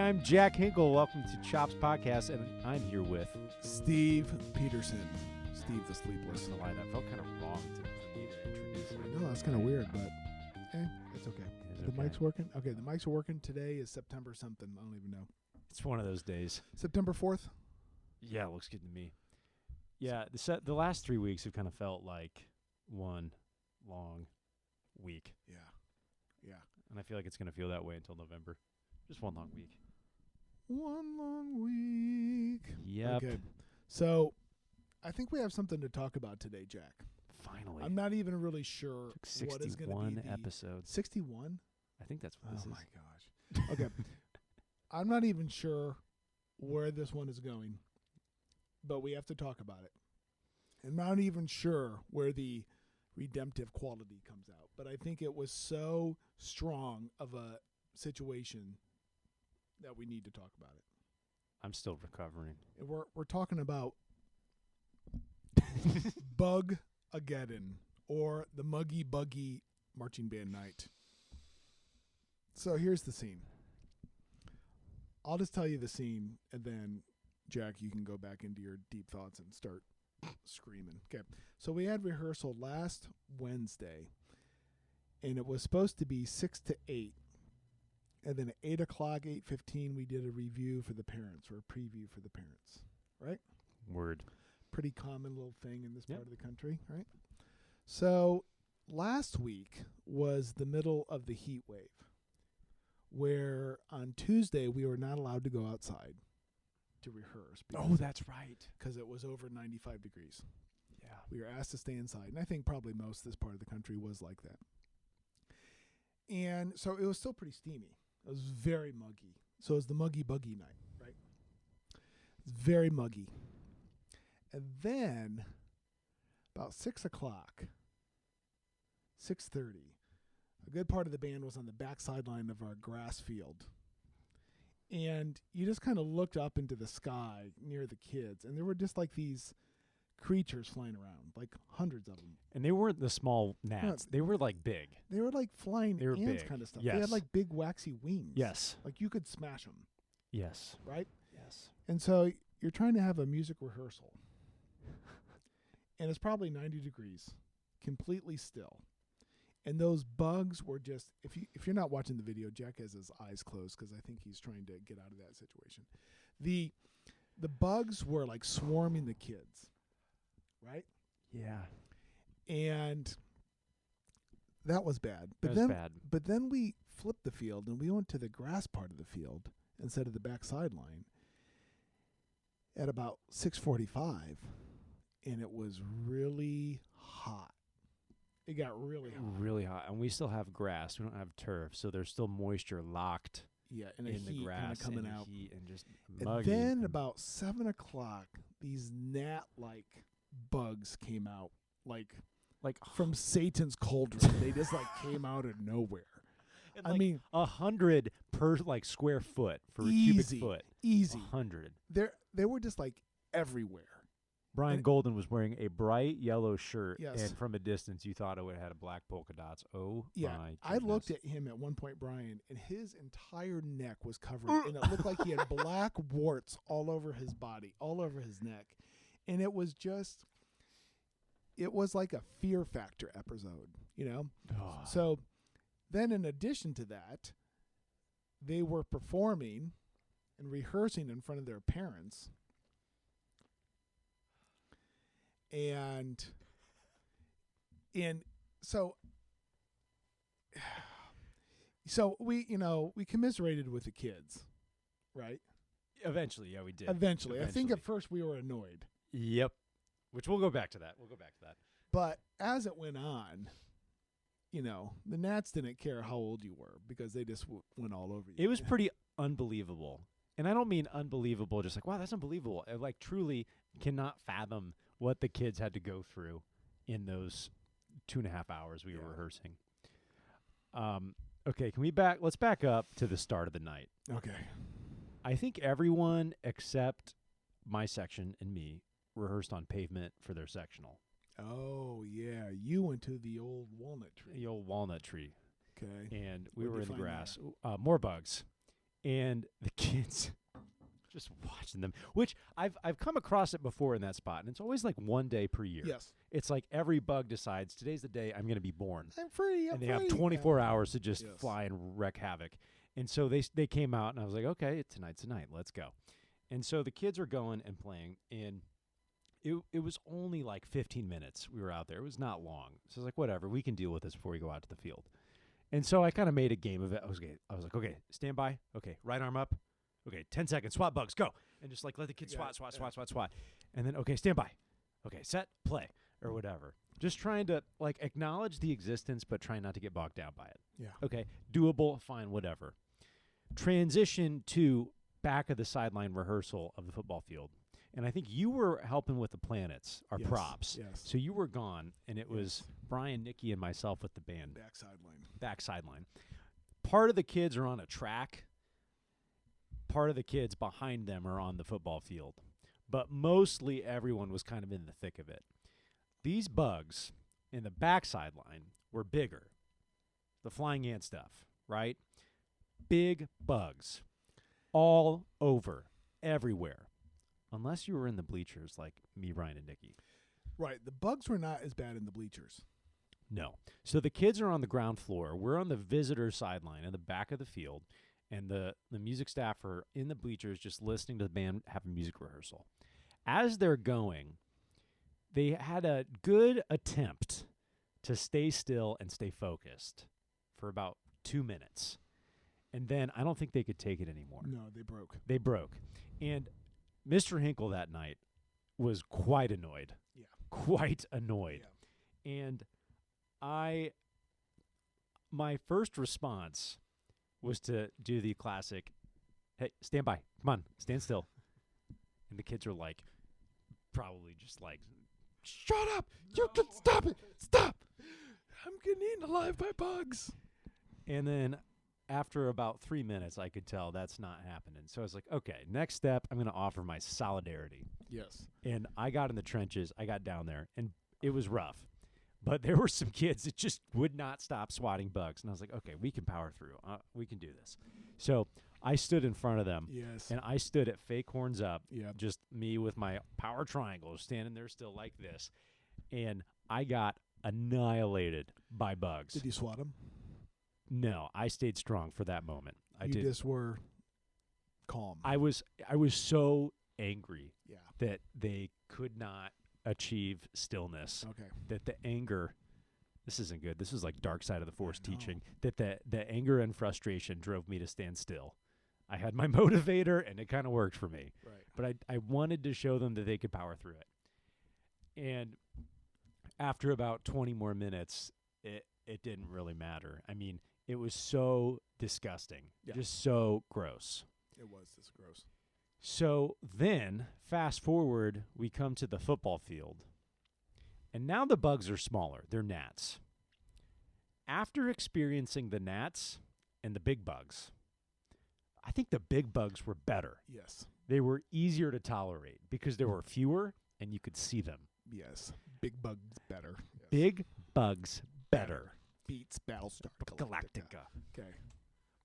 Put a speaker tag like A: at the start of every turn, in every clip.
A: I'm Jack Hinkle. Welcome to Chops Podcast, and I'm here with
B: Steve Peterson. Steve the Sleepless.
A: the line. That felt kind of wrong for me to introduce him.
B: No, that's kind of weird, but it's okay.
A: It's
B: The
A: okay.
B: mic's working? Okay, the mics are working. Today is September something. I don't even know.
A: It's one of those days.
B: September 4th?
A: Yeah, it looks good to me. Yeah, the last 3 weeks have kind of felt like one long week,
B: Yeah.
A: and I feel like it's going to feel that way until November. Just one long week.
B: One long week.
A: Yep.
B: Okay. So, I think we have something to talk about today, Jack.
A: Finally.
B: I'm not even really sure
A: Took
B: what is going to be
A: 61 episodes.
B: 61?
A: I think that's what this
B: Oh,
A: is.
B: my gosh. Okay. I'm not even sure where this one is going, but we have to talk about it. I'm not even sure where the redemptive quality comes out, but I think it was so strong of a situation that we need to talk about it.
A: I'm still recovering.
B: And we're talking about Bugageddon, or the Muggy Buggy Marching Band Night. So here's the scene. I'll just tell you the scene, and then, Jack, you can go back into your deep thoughts and start screaming. Okay. So we had rehearsal last Wednesday, and it was supposed to be 6 to 8. And then at 8 o'clock, 8:15, we did a review for the parents, or a preview for the parents, right?
A: Word.
B: Pretty common little thing in this
A: Yep.
B: part of the country, right? So last week was the middle of the heat wave, where on Tuesday we were not allowed to go outside to rehearse.
A: Oh, that's right.
B: Because it was over 95 degrees.
A: Yeah.
B: We were asked to stay inside, and I think probably most of this part of the country was like that. And so it was still pretty steamy. It was very muggy. So it was the Muggy Buggy night, right? It's very muggy. And then about 6 o'clock, 6:30, a good part of the band was on the back sideline of our grass field. And you just kind of looked up into the sky near the kids, and there were just like these creatures flying around, like hundreds of them.
A: And they weren't the small gnats. They were like big.
B: They were like flying
A: They were
B: ants
A: big.
B: kind of stuff.
A: Yes.
B: They had like big waxy wings.
A: Yes.
B: Like you could smash them,
A: Yes.
B: right?
A: Yes.
B: And so you're trying to have a music rehearsal. And it's probably 90 degrees, completely still. And those bugs were just, if you're not watching the video, Jack has his eyes closed because I think he's trying to get out of that situation. The bugs were like swarming the kids, right?
A: Yeah.
B: And that was bad.
A: That was bad.
B: But then we flipped the field and we went to the grass part of the field instead of the back sideline at about 6:45, and it was really hot. It got really hot.
A: Really hot. And we still have grass. We don't have turf, so there's still moisture locked
B: Yeah, and
A: in the
B: heat kind
A: grass
B: of coming
A: and
B: out.
A: the heat and just
B: And
A: muggy.
B: then about 7 o'clock, these gnat-like bugs came out, like from Satan's cauldron. They just like came out of nowhere.
A: And
B: I
A: like
B: mean,
A: 100 per like square foot for a
B: easy,
A: cubic foot.
B: easy.
A: 100.
B: They were just like everywhere.
A: Brian
B: And-
A: Golden was wearing a bright yellow shirt,
B: Yes.
A: and from a distance you thought it would have had a black polka dots. Oh
B: Yeah,
A: my
B: I
A: goodness.
B: looked at him at one point, Brian, and his entire neck was covered, and it looked like he had black warts all over his body, all over his neck, and it was like a Fear Factor episode, you know?
A: Oh.
B: So then in addition to that, they were performing and rehearsing in front of their parents. And so we commiserated with the kids, right?
A: Eventually, yeah, we did.
B: Eventually. I think at first we were annoyed.
A: Yep. Which we'll go back to that.
B: But as it went on, the gnats didn't care how old you were because they just went all over you.
A: It was pretty unbelievable. And I don't mean unbelievable just like, wow, that's unbelievable. I like truly cannot fathom what the kids had to go through in those 2.5 hours we were rehearsing. Okay, let's back up to the start of the night.
B: Okay.
A: I think everyone except my section and me rehearsed on pavement for their sectional.
B: Oh, yeah. You went to the old walnut tree.
A: The old walnut tree.
B: Okay.
A: And we
B: What'd
A: were
B: you
A: in the
B: find
A: grass. More bugs. And the kids just watching them, which I've come across it before in that spot, and it's always like one day per year.
B: Yes.
A: It's like every bug decides today's the day I'm going to be born.
B: I'm free.
A: And they have 24 hours to just fly and wreak havoc. And so they came out, and I was like, okay, tonight's the night. Let's go. And so the kids are going and playing, and it was only like 15 minutes we were out there. It was not long. So I was like, whatever, we can deal with this before we go out to the field. And so I kind of made a game of it. I was like, okay, stand by. Okay, right arm up. Okay, 10 seconds, swat bugs, go. And just like let the kids swat. And then, okay, stand by. Okay, set, play, or whatever. Just trying to like acknowledge the existence, but trying not to get bogged down by it.
B: Yeah.
A: Okay, doable, fine, whatever. Transition to back of the sideline rehearsal of the football field. And I think you were helping with the planets, our props.
B: Yes.
A: So you were gone, and it was Brian, Nikki, and myself with the band. Back sideline. Part of the kids are on a track. Part of the kids behind them are on the football field. But mostly everyone was kind of in the thick of it. These bugs in the back sideline were bigger. The flying ant stuff, right? Big bugs. All over. Everywhere. Unless you were in the bleachers like me, Ryan, and Nikki.
B: Right. The bugs were not as bad in the bleachers.
A: No. So the kids are on the ground floor. We're on the visitor sideline in the back of the field. And the music staff are in the bleachers just listening to the band have a music rehearsal. As they're going, they had a good attempt to stay still and stay focused for about 2 minutes. And then I don't think they could take it anymore.
B: No, they broke.
A: They broke. And Mr. Hinkle that night was quite annoyed.
B: Yeah.
A: Quite annoyed.
B: Yeah.
A: And my first response was to do the classic, hey, stand by. Come on, stand still. And the kids are like, probably just like, shut up. You can stop it. Stop.
B: I'm getting eaten alive by bugs.
A: And then after about 3 minutes, I could tell that's not happening. So I was like, okay, next step, I'm going to offer my solidarity.
B: Yes.
A: And I got in the trenches. I got down there, and it was rough. But there were some kids that just would not stop swatting bugs. And I was like, okay, we can power through. We can do this. So I stood in front of them.
B: Yes.
A: And I stood at fake horns up.
B: Yeah.
A: Just me with my power triangle standing there still like this. And I got annihilated by bugs.
B: Did you swat them?
A: No, I stayed strong for that moment.
B: You just were calm.
A: I was so angry
B: Yeah.
A: that they could not achieve stillness.
B: Okay.
A: That the anger, this isn't good. This is like dark side of the force teaching. That the anger and frustration drove me to stand still. I had my motivator, and it kind of worked for me.
B: Right.
A: But I wanted to show them that they could power through it. And after about 20 more minutes, it didn't really matter. I mean, it was so disgusting.
B: Yeah.
A: Just so gross.
B: It was just gross.
A: So then, fast forward, we come to the football field. And now the bugs are smaller. They're gnats. After experiencing the gnats and the big bugs, I think the big bugs were better.
B: Yes.
A: They were easier to tolerate because there were fewer and you could see them.
B: Yes. Big bugs better. Yes.
A: Big bugs better.
B: Beats Battlestar
A: Galactica.
B: Okay.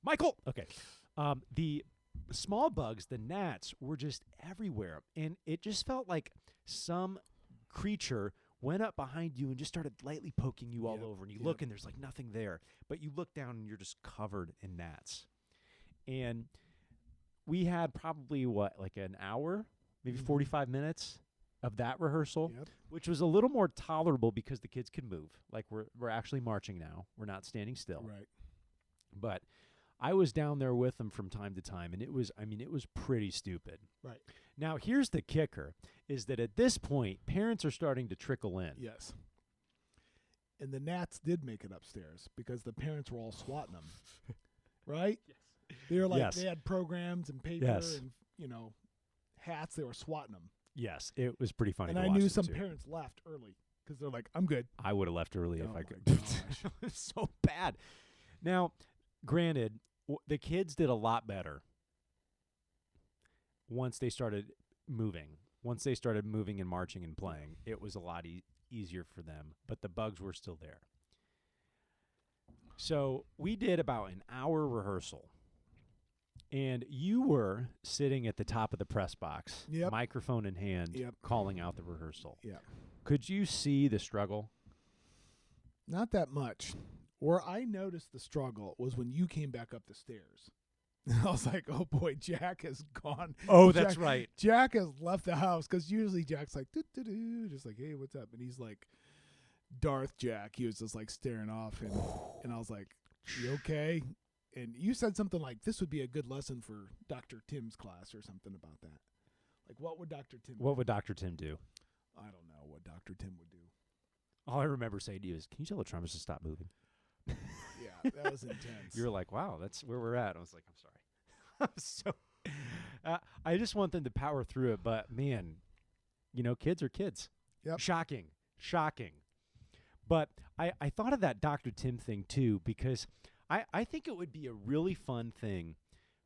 A: Michael! Okay. The small bugs, the gnats, were just everywhere. And it just felt like some creature went up behind you and just started lightly poking you all over. And you look and there's like nothing there. But you look down and you're just covered in gnats. And we had probably, like an hour, maybe 45 minutes of that rehearsal, which was a little more tolerable because the kids could move. Like we're actually marching now. We're not standing still.
B: Right.
A: But I was down there with them from time to time, and it was pretty stupid.
B: Right.
A: Now, here's the kicker, is that at this point, parents are starting to trickle in.
B: Yes. And the gnats did make it upstairs because the parents were all swatting them. Right? Yes. They were like, they had programs and paper and, hats. They were swatting them.
A: Yes, it was pretty funny.
B: And I knew some parents left early because they're like, I'm good.
A: I would have left early if I could.
B: Gosh.
A: It was so bad. Now, granted, the kids did a lot better once they started moving. Once they started moving and marching and playing, it was a lot easier for them, but the bugs were still there. So we did about an hour rehearsal, And you were sitting at the top of the press box,
B: Yep.
A: microphone in hand,
B: Yep.
A: calling out the rehearsal.
B: Yeah.
A: Could you see the struggle?
B: Not that much. Where I noticed the struggle was when you came back up the stairs. I was like, oh boy, Jack has gone.
A: Oh,
B: Jack,
A: that's right.
B: Jack has left the house because usually Jack's like, doo-doo-doo, just like, hey, what's up? And he's like, Darth Jack. He was just like staring off. And I was like, you okay? And you said something like, this would be a good lesson for Dr. Tim's class or something about that. Like, what would Dr. Tim do?
A: What would Dr. Tim do?
B: I don't know what Dr. Tim would do.
A: All I remember saying to you is, can you tell the trumpets to stop moving?
B: Yeah, that was intense.
A: You're like, wow, that's where we're at. I was like, I'm sorry. I just want them to power through it. But, man, kids are kids.
B: Yep.
A: Shocking. But I thought of that Dr. Tim thing, too, because I think it would be a really fun thing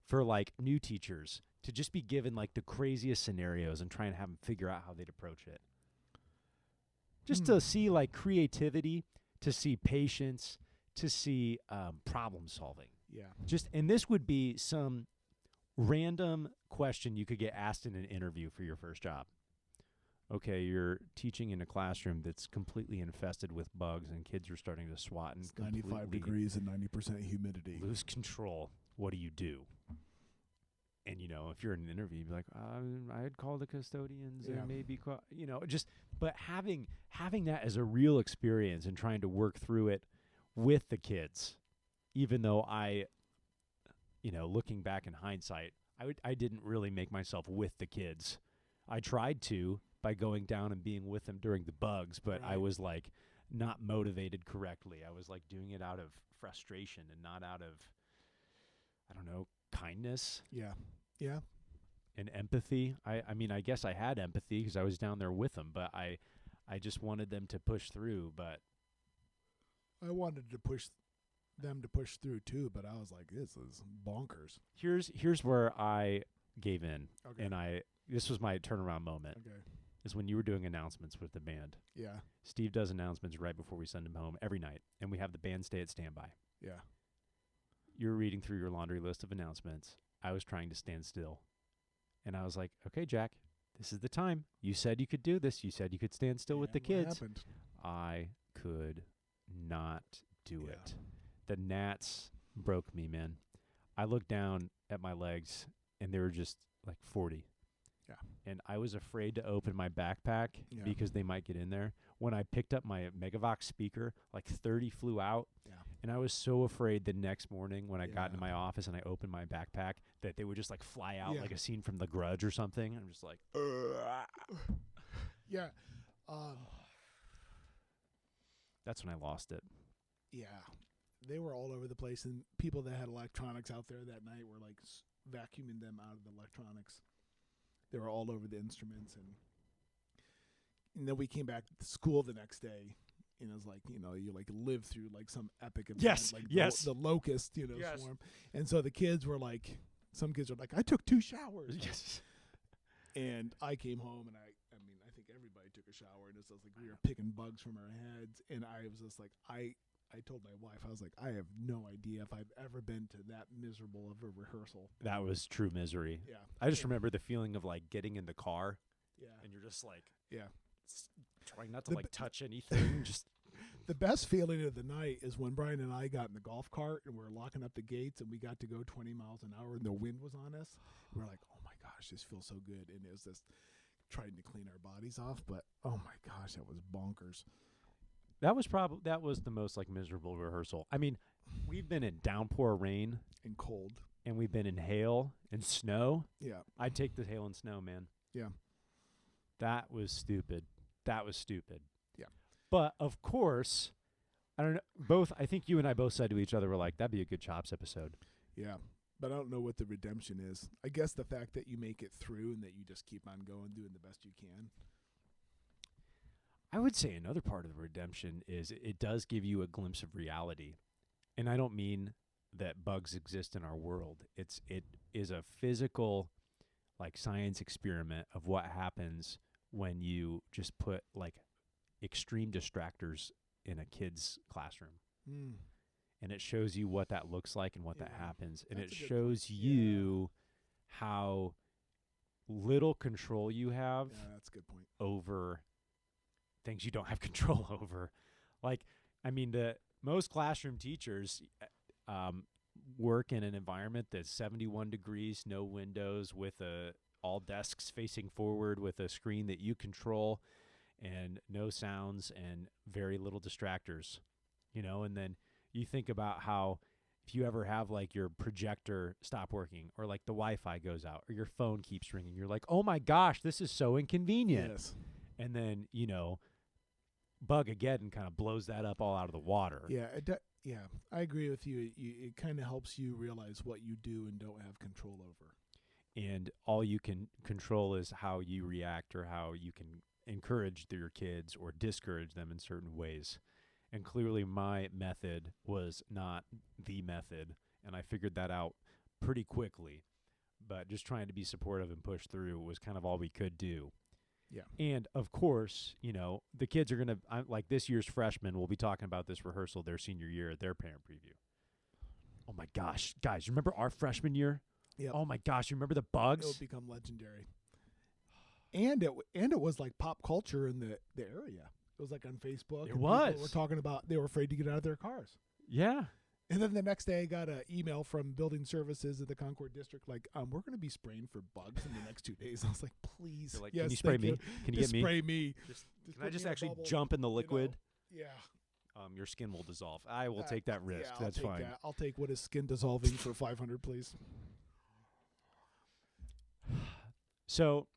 A: for, like, new teachers to just be given, like, the craziest scenarios and try and have them figure out how they'd approach it. Just to see, like, creativity, to see patience, to see problem solving.
B: Yeah.
A: And this would be some random question you could get asked in an interview for your first job. Okay, you're teaching in a classroom that's completely infested with bugs and kids are starting to swat and
B: It's 95 degrees and 90% humidity.
A: lose control. What do you do? And, if you're in an interview, you'd be like, I'd call the custodians and maybe, but having that as a real experience and trying to work through it with the kids, even though looking back in hindsight, I didn't really make myself with the kids. I tried to by going down and being with them during the bugs, but I was like not motivated correctly. I was like doing it out of frustration and not out of, I don't know, kindness.
B: Yeah.
A: And empathy. I mean, I guess I had empathy because I was down there with them, but I just wanted them to push through. But
B: I wanted to push them to push through too, but I was like, this is bonkers.
A: Here's where I gave in,
B: Okay.
A: and this was my turnaround moment.
B: Okay.
A: Is when you were doing announcements with the band.
B: Yeah.
A: Steve does announcements right before we send him home every night, and we have the band stay at standby.
B: Yeah.
A: You're reading through your laundry list of announcements. I was trying to stand still. And I was like, okay, Jack, this is the time. You said you could do this. You said you could stand still with the kids.
B: What happened?
A: I could not do
B: Yeah.
A: it. The gnats broke me, man. I looked down at my legs, and they were just like 40.
B: Yeah.
A: And I was afraid to open my backpack because they might get in there. When I picked up my Megavox speaker, like 30 flew out.
B: Yeah.
A: And I was so afraid the next morning when I got into my office and I opened my backpack that they would just like fly out like a scene from The Grudge or something. I'm just like,
B: Yeah.
A: that's when I lost it.
B: Yeah. They were all over the place, and people that had electronics out there that night were like vacuuming them out of the electronics. They were all over the instruments, and then we came back to school the next day, and it was like, you like live through like some epic event,
A: Yes,
B: like
A: yes.
B: the locust,
A: Yes.
B: swarm. And so the kids were like, some kids were like, I took 2 showers.
A: Yes.
B: And I came home, and I think everybody took a shower, and it's just like we were picking bugs from our heads, and I was just like, I told my wife, I was like, I have no idea if I've ever been to that miserable of a rehearsal.
A: That was true misery.
B: Yeah.
A: I just remember the feeling of like getting in the car and you're just like trying not to like touch anything. Just
B: the best feeling of the night is when Brian and I got in the golf cart and we're locking up the gates and we got to go 20 miles an hour and the wind was on us. We're like, oh my gosh, this feels so good. And it was just trying to clean our bodies off, but oh my gosh, that was bonkers.
A: that was the most like miserable rehearsal. I mean, we've been in downpour rain
B: And cold.
A: and we've been in hail and snow.
B: Yeah.
A: I'd take the hail and snow, man.
B: Yeah.
A: That was stupid.
B: Yeah.
A: But of course, I don't know. I think you and I both said to each other, we're like, that'd be a good Chops episode.
B: Yeah. But I don't know what the redemption is. I guess the fact that you make it through and that you just keep on going, doing the best you can.
A: I would say another part of the redemption is it does give you a glimpse of reality. And I don't mean that bugs exist in our world. It is a physical, like, science experiment of what happens when you just put, like, extreme distractors in a kid's classroom.
B: Mm.
A: and it shows you what that looks like and what that
B: Yeah.
A: happens, and
B: That's
A: it
B: a good
A: shows
B: point.
A: you how little control you have
B: Yeah, that's a good point.
A: over things you don't have control over. Like, I mean, the most classroom teachers work in an environment that's 71 degrees, no windows, with all desks facing forward, with a screen that you control, and no sounds and very little distractors, and then you think about how if you ever have like your projector stop working, or like the Wi-Fi goes out, or your phone keeps ringing, you're like, oh my gosh, this is so inconvenient.
B: Yes.
A: And then, Bugageddon kind of blows that up all out of the water.
B: Yeah, yeah, I agree with you. It kind of helps you realize what you do and don't have control over.
A: And all you can control is how you react, or how you can encourage your kids or discourage them in certain ways. And clearly my method was not the method, and I figured that out pretty quickly. But just trying to be supportive and push through was kind of all we could do.
B: Yeah.
A: And of course, the kids are going to, like this year's freshmen, will be talking about this rehearsal their senior year at their parent preview. Oh my gosh, guys, remember our freshman year?
B: Yep.
A: Oh my gosh, you remember the bugs?
B: It would become legendary. And it was like pop culture in the area. It was like on Facebook.
A: It
B: and
A: was.
B: People were talking about they were afraid to get out of their cars.
A: Yeah.
B: And then the next day I got an email from building services of the Concord district like, we're going to be spraying for bugs in the next 2 days. I was like, please.
A: They're like,
B: yes,
A: can you spray
B: thank
A: me?
B: you.
A: Can you
B: Just
A: get me?
B: spray me.
A: Can I
B: put
A: just
B: me in a
A: actually
B: bubble,
A: jump in the liquid?
B: Yeah.
A: Your skin will dissolve. I will take that risk.
B: Yeah,
A: That's fine.
B: I'll take what is skin dissolving for 500, please.
A: So,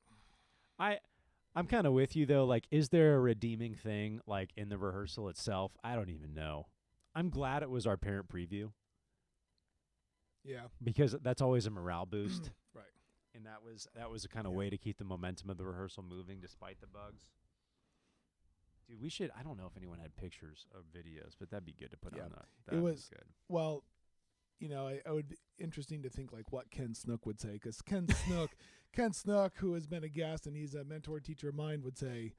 A: I'm kind of with you though. Like, is there a redeeming thing like in the rehearsal itself? I don't even know. I'm glad it was our parent preview,
B: Yeah.
A: because that's always a morale boost.
B: Right.
A: And that was a kind of way to keep the momentum of the rehearsal moving despite the bugs. Dude, we should. I don't know if anyone had pictures or videos, but that'd be good to put
B: Yeah.
A: on that. That'd
B: was-
A: be good.
B: Well, I would be interesting to think like what Ken Snook would say, because Ken Snook, who has been a guest and he's a mentor teacher of mine, would say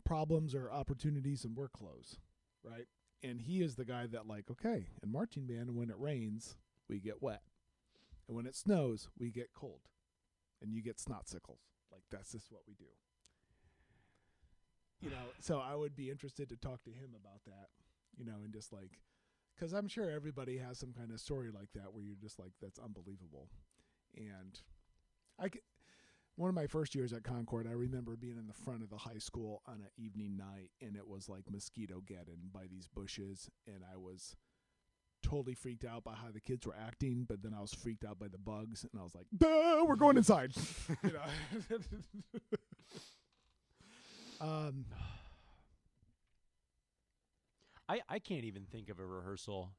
B: problems are opportunities and workflows, right? And he is the guy that like, okay, in marching band, when it rains, we get wet, and when it snows, we get cold, and you get snot sickles. Like that's just what we do. So I would be interested to talk to him about that, and just like, because I'm sure everybody has some kind of story like that where you're just like, that's unbelievable. And one of my first years at Concord, I remember being in the front of the high school on an evening night, and it was like Mosquitogeddon by these bushes, and I was totally freaked out by how the kids were acting, but then I was freaked out by the bugs, and I was like, duh, we're going inside.
A: I can't even think of a rehearsal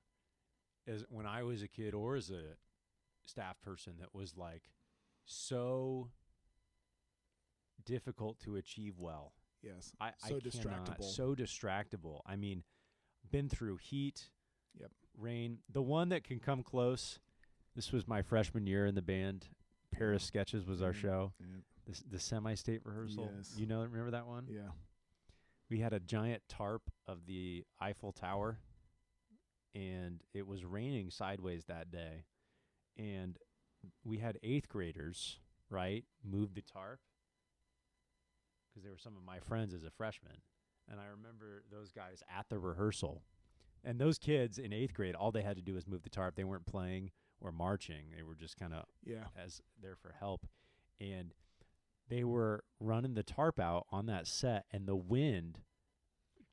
A: as when I was a kid or as a staff person that was like so difficult to achieve well.
B: Yes.
A: I
B: So
A: cannot.
B: distractible.
A: So distractible. I mean, been through heat,
B: Yep.
A: rain. The one that can come close, this was my freshman year in the band. Paris Sketches was our show.
B: Yeah.
A: The semi-state rehearsal.
B: Yes.
A: Remember that one?
B: Yeah.
A: We had a giant tarp of the Eiffel Tower, and it was raining sideways that day. And we had 8th graders, right, move the tarp because they were some of my friends as a freshman. And I remember those guys at the rehearsal. And those kids in 8th grade, all they had to do was move the tarp. They weren't playing or marching. They were just kind of as there for help. And they were running the tarp out on that set, and the wind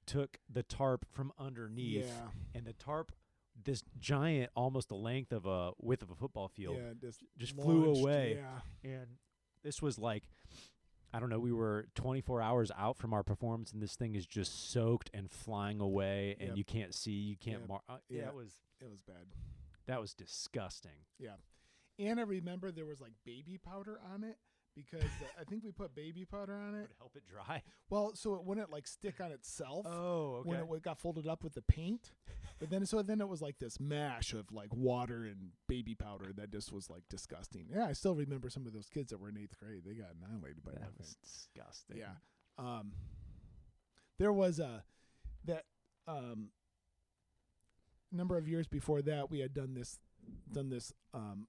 A: took the tarp from underneath.
B: Yeah.
A: And the tarp, this giant, almost the length of a width of a football field, just flew
B: launched,
A: away.
B: Yeah.
A: And this was like, I don't know, we were 24 hours out from our performance, and this thing is just soaked and flying away, and
B: Yep.
A: you can't see, you can't
B: Yep. Yeah.
A: it was
B: bad.
A: that was disgusting.
B: Yeah. And I remember there was like baby powder on it, because I think we put baby powder on it.
A: Would it help it dry?
B: Well, so it wouldn't like stick on itself
A: Oh, okay.
B: when it got folded up with the paint. But then it was like this mash of like water and baby powder that just was like disgusting. Yeah, I still remember some of those kids that were in 8th grade. They got annihilated by that
A: That
B: thing.
A: was disgusting.
B: Yeah. There was number of years before that, we had done this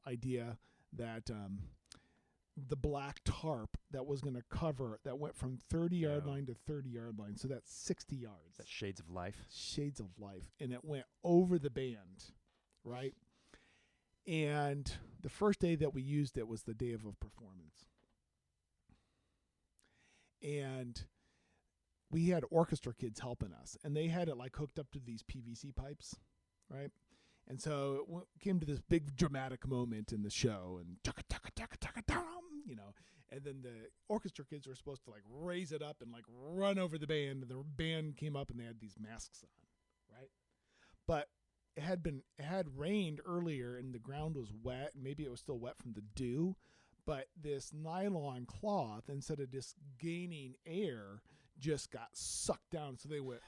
B: idea that the black tarp that was going to cover, that went from 30-yard line to 30-yard line, so that's 60 yards.
A: That's Shades of Life.
B: Shades of Life. And it went over the band, right? And the first day that we used it was the day of a performance. And we had orchestra kids helping us, and they had it like hooked up to these PVC pipes, right? And so it came to this big dramatic moment in the show, and you know, and then the orchestra kids were supposed to like raise it up and like run over the band, and the band came up and they had these masks on, right? But it had rained earlier and the ground was wet, and maybe it was still wet from the dew, but this nylon cloth, instead of just gaining air, just got sucked down. So they went,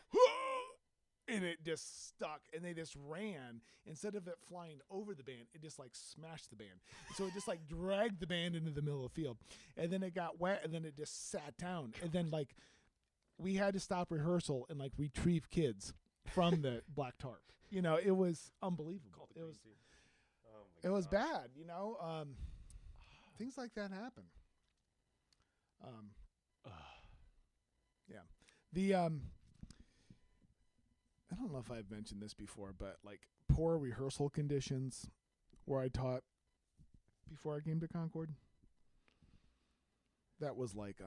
B: and it just stuck, and they just ran. Instead of it flying over the band, it just like smashed the band. So it just like dragged the band into the middle of the field, and then it got wet, and then it just sat down, and then like we had to stop rehearsal and like retrieve kids from the black tarp. You know, it was unbelievable. It was bad. You know, things like that happen. Yeah. The I don't know if I've mentioned this before, but like poor rehearsal conditions where I taught before I came to Concord. That was like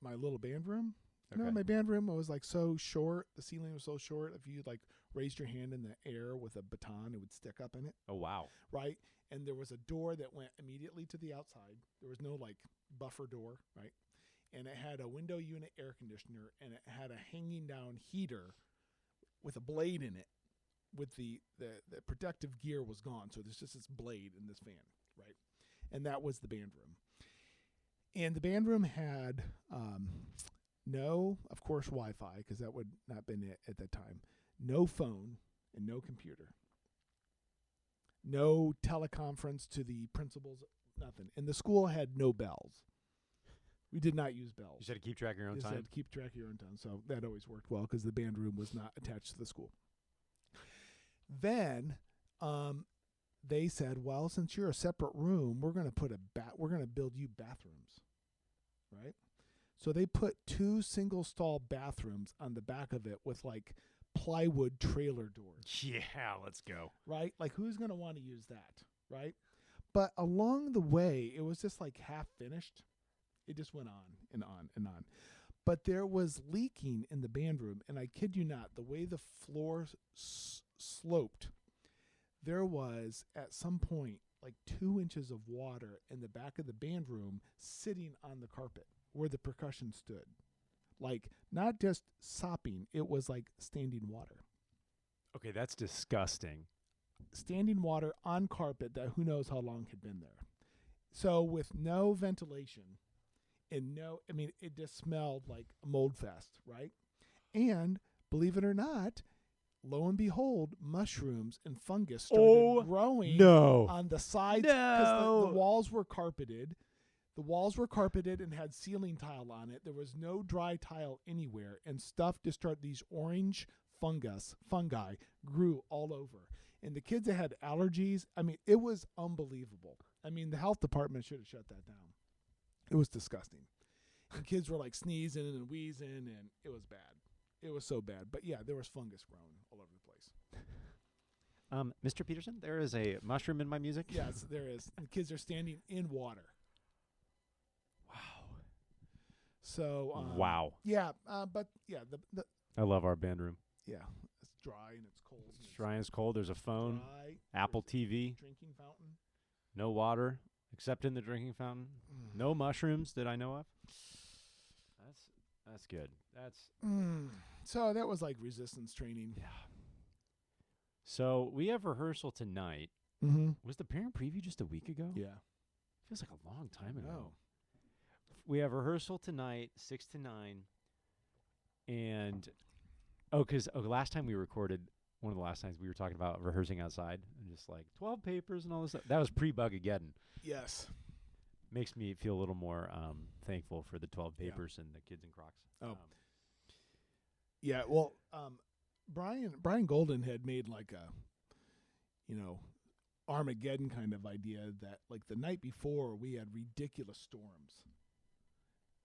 B: my little band room.
A: Okay.
B: You know, my band room was like so short. The ceiling was so short. If you like raised your hand in the air with a baton, it would stick up in it.
A: Oh, wow.
B: Right? And there was a door that went immediately to the outside. There was no like buffer door, right? And it had a window unit air conditioner, and it had a hanging down heater with a blade in it. With the protective gear was gone, so there's just this blade in this fan, right? And that was the band room. And the band room had no, of course, Wi-Fi, because that would not been it at that time. No phone and no computer. No teleconference to the principals, nothing. And the school had no bells. We did not use bells.
A: You said to keep track of your own
B: You
A: time?
B: said to keep track of your own time. So that always worked well because the band room was not attached to the school. Then they said, well, since you're a separate room, we're going to build you bathrooms, right? So they put 2 single stall bathrooms on the back of it with like plywood trailer doors.
A: Yeah, let's go.
B: Right? Like who's going to want to use that, right? But along the way, it was just like half finished. It just went on and on and on. But there was leaking in the band room, and I kid you not, the way the floor sloped, there was at some point like 2 inches of water in the back of the band room sitting on the carpet where the percussion stood. Like not just sopping, it was like standing water.
A: Okay, that's disgusting.
B: Standing water on carpet that who knows how long had been there. So with no ventilation and it just smelled like a mold fest, right? And believe it or not, lo and behold, mushrooms and fungus started growing on the sides because the walls were carpeted. The walls were carpeted and had ceiling tile on it. There was no dry tile anywhere, and stuff just started. These orange fungi grew all over. And the kids that had allergies, it was unbelievable. The health department should have shut that down. It was disgusting. And kids were like sneezing and wheezing, and it was bad. It was so bad. But yeah, there was fungus growing all over the place.
A: Mr. Peterson, there is a mushroom in my music?
B: Yes, there is. And kids are standing in water.
A: Wow.
B: So
A: wow.
B: Yeah, but yeah, the
A: I love our band room.
B: Yeah, it's dry and it's cold.
A: It's dry and it's cold. There's a phone, Apple TV,
B: drinking fountain.
A: No water except in the drinking fountain. No mushrooms that I know of. That's good.
B: So that was like resistance training.
A: Yeah. So we have rehearsal tonight.
B: Mm-hmm.
A: Was the parent preview just a week ago?
B: Yeah.
A: Feels like a long time ago.
B: No.
A: We have rehearsal tonight, 6 to 9. And, because last time we recorded, one of the last times we were talking about rehearsing outside and just like 12 papers and all this stuff. That was pre-Bugageddon.
B: Yes.
A: Makes me feel a little more thankful for the 12 papers and the kids in Crocs.
B: Oh. Yeah, well, Brian Golden had made like a, Armageddon kind of idea that like the night before we had ridiculous storms.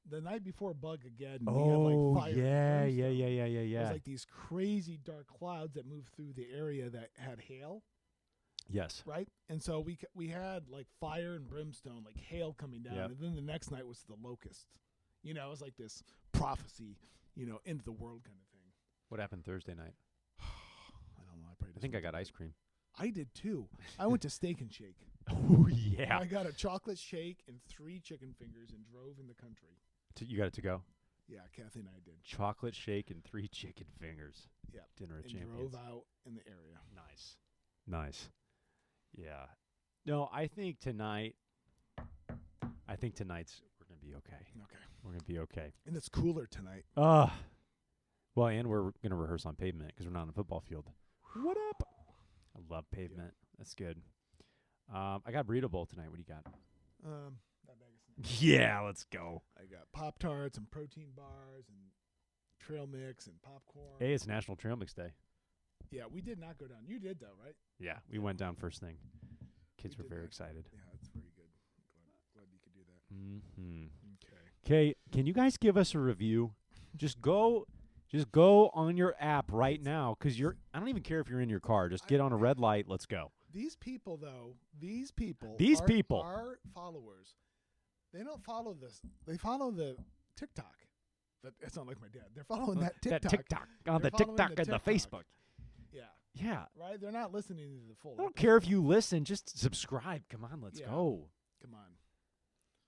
B: The night before Bugageddon, we had like fire.
A: yeah.
B: It was like these crazy dark clouds that moved through the area that had hail.
A: Yes.
B: Right? And so we had like fire and brimstone, like hail coming down.
A: Yep.
B: And then the next night was the locust. It was like this prophecy, into the world kind of thing.
A: What happened Thursday night?
B: I don't know.
A: I think I got ice cream.
B: I did too. I went to Steak and Shake.
A: Oh, yeah.
B: I got a chocolate shake and 3 chicken fingers and drove in the country.
A: You got it to go?
B: Yeah, Kathy and I did.
A: Chocolate shake and 3 chicken fingers.
B: Yeah.
A: Dinner at
B: And
A: Champions.
B: drove out in the area.
A: Nice. Yeah. No, I think tonight's we're going to be okay.
B: Okay.
A: We're going to be okay.
B: And it's cooler tonight.
A: Well, and we're going to rehearse on pavement because we're not on a football field. What up? I love pavement. Yeah. That's good. I got burrito bowl tonight. What do you got?
B: That bag of snacks.
A: Yeah, let's go.
B: I got Pop-Tarts and protein bars and trail mix and popcorn.
A: Hey, it's National Trail Mix Day.
B: Yeah, we did not go down. You did though, right?
A: Yeah, we went down first thing. Kids were very excited.
B: Yeah, that's very good. Glad you could do that.
A: Mm-hmm.
B: Okay.
A: Okay, can you guys give us a review? Just go on your app right now because I don't even care if you're in your car. Just get on a red light. Let's go.
B: These people, though, our followers, they don't follow this. They follow the TikTok. That sounds like my dad. They're following that TikTok.
A: That TikTok on the TikTok and the Facebook.
B: Yeah.
A: Yeah.
B: Right? They're not listening to the full.
A: I don't care if you listen. Just subscribe. Come on, let's go.
B: Come on.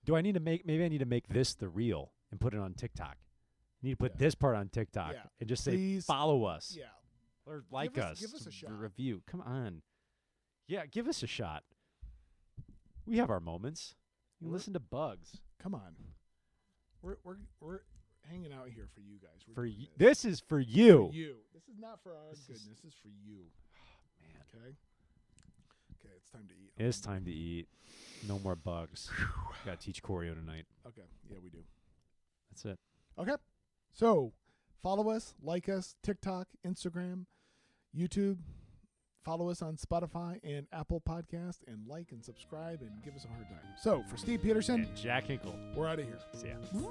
A: Do I need to maybe I need to make this the reel and put it on TikTok. I need to put this part on TikTok and just say follow us.
B: Yeah.
A: Or like us.
B: Give us a shot.
A: Review. Come on. Yeah, give us a shot. We have our moments. You listen to Bugs.
B: Come on. We're hanging out here for you guys.
A: This is for you.
B: For you. This is not for our goodness. This is for you.
A: Oh, man.
B: Okay. Okay, it's time to eat.
A: It's time to eat. No more bugs. Got to teach choreo tonight.
B: Okay. Yeah, we do.
A: That's it.
B: Okay. So, follow us, like us, TikTok, Instagram, YouTube. Follow us on Spotify and Apple Podcast, and like and subscribe and give us a hard time. So, for Steve Peterson
A: and Jack Hinkle,
B: we're out of here.
A: See ya.